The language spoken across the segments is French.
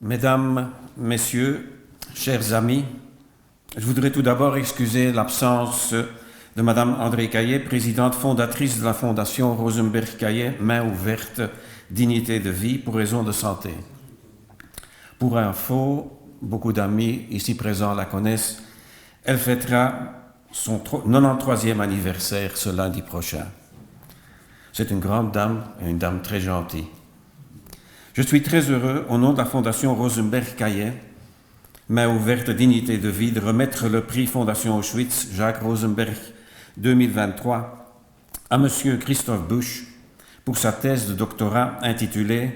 Mesdames, Messieurs, chers amis, je voudrais tout d'abord excuser l'absence de Madame André Caillet, présidente fondatrice de la Fondation Rosenberg-Caillet, Main ouverte, dignité de vie, pour raison de santé. Pour info, beaucoup d'amis ici présents la connaissent, elle fêtera son 93e anniversaire ce lundi prochain. C'est une grande dame et une dame très gentille. Je suis très heureux, au nom de la Fondation Rosenberg-Caillet, Main ouverte, dignité de vie, de remettre le prix Fondation Auschwitz Jacques Rosenberg 2023 à M. Christophe Busch pour sa thèse de doctorat intitulée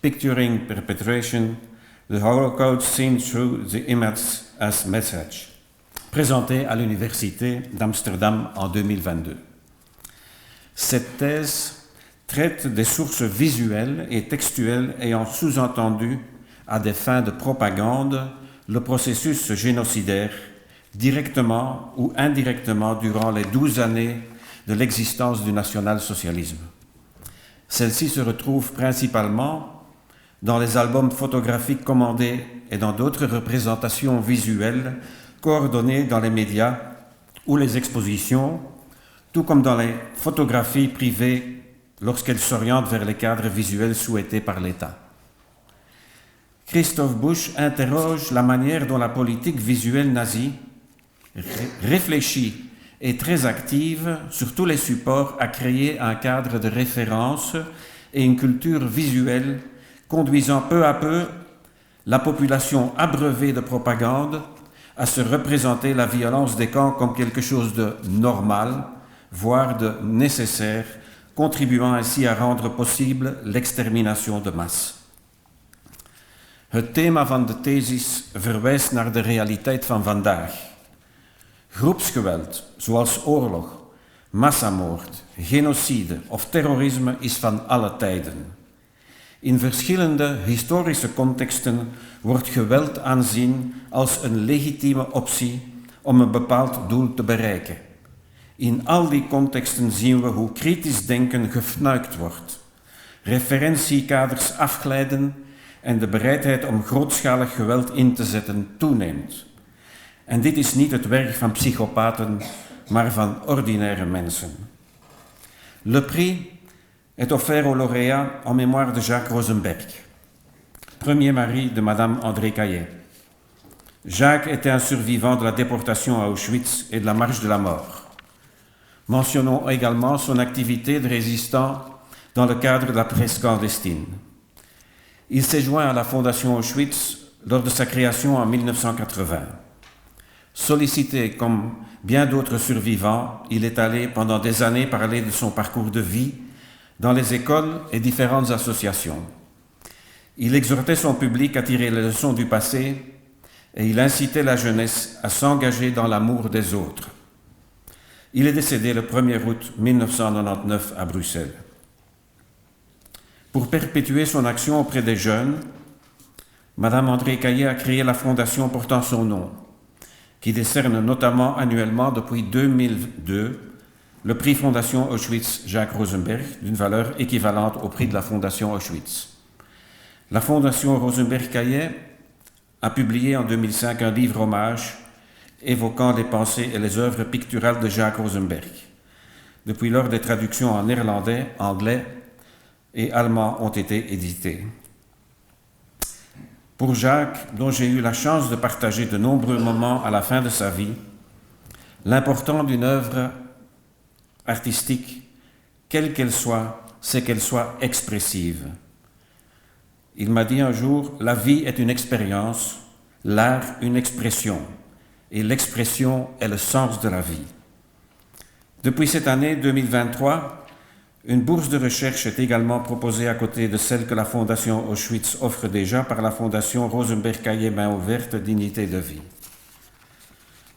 Picturing Perpetration, the Holocaust seen through the image as message, présentée à l'Université d'Amsterdam en 2022. Cette thèse traite des sources visuelles et textuelles ayant sous-entendu, à des fins de propagande, le processus génocidaire, directement ou indirectement durant les 12 années de l'existence du national-socialisme. Celle-ci se retrouve principalement dans les albums photographiques commandés et dans d'autres représentations visuelles coordonnées dans les médias ou les expositions, tout comme dans les photographies privées lorsqu'elles s'orientent vers les cadres visuels souhaités par l'État. Christophe Busch interroge la manière dont la politique visuelle nazie, réfléchie et très active sur tous les supports, a créé un cadre de référence et une culture visuelle conduisant peu à peu la population abreuvée de propagande à se représenter la violence des camps comme quelque chose de normal, voire de nécessaire, contribuant ainsi à rendre possible l'extermination de masse. Het thema van de thesis verwijst naar de realiteit van vandaag. Groepsgeweld, zoals oorlog, massamoord, genocide of terrorisme is van alle tijden. In verschillende historische contexten wordt geweld aanzien als een legitieme optie om een bepaald doel te bereiken. In al die contexten zien we hoe kritisch denken gefnuikt wordt, referentiekaders afglijden en de bereidheid om grootschalig geweld in te zetten toeneemt. En dit is niet het werk van psychopaten, maar van ordinaire mensen. Le prix est offert au lauréat en mémoire de Jacques Rosenberg, premier mari de Madame André Caillet. Jacques était un survivant de la déportation à Auschwitz et de la marche de la mort. Mentionnons également son activité de résistant dans le cadre de la presse clandestine. Il s'est joint à la Fondation Auschwitz lors de sa création en 1980. Sollicité comme bien d'autres survivants, il est allé pendant des années parler de son parcours de vie dans les écoles et différentes associations. Il exhortait son public à tirer les leçons du passé et il incitait la jeunesse à s'engager dans l'amour des autres. Il est décédé le 1er août 1999 à Bruxelles. Pour perpétuer son action auprès des jeunes, Madame André Caillet a créé la fondation portant son nom, qui décerne notamment annuellement depuis 2002 le prix Fondation Auschwitz Jacques Rosenberg, d'une valeur équivalente au prix de la Fondation Auschwitz. La Fondation Rosenberg-Caillet a publié en 2005 un livre hommage évoquant les pensées et les œuvres picturales de Jacques Rosenberg. Depuis lors, des traductions en néerlandais, anglais et allemand ont été éditées. Pour Jacques, dont j'ai eu la chance de partager de nombreux moments à la fin de sa vie, l'important d'une œuvre artistique, quelle qu'elle soit, c'est qu'elle soit expressive. Il m'a dit un jour, la vie est une expérience, l'art une expression, et l'expression est le sens de la vie. Depuis cette année 2023, une bourse de recherche est également proposée à côté de celle que la Fondation Auschwitz offre déjà par la Fondation Rosenberg-Caillet Main ouverte, dignité de vie.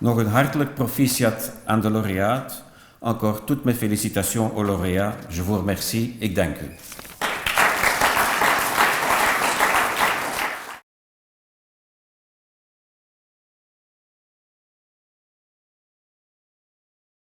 Nog een hartelijk proficiat aan de lauréate. Encore toutes mes félicitations aux lauréats. Je vous remercie et dank u.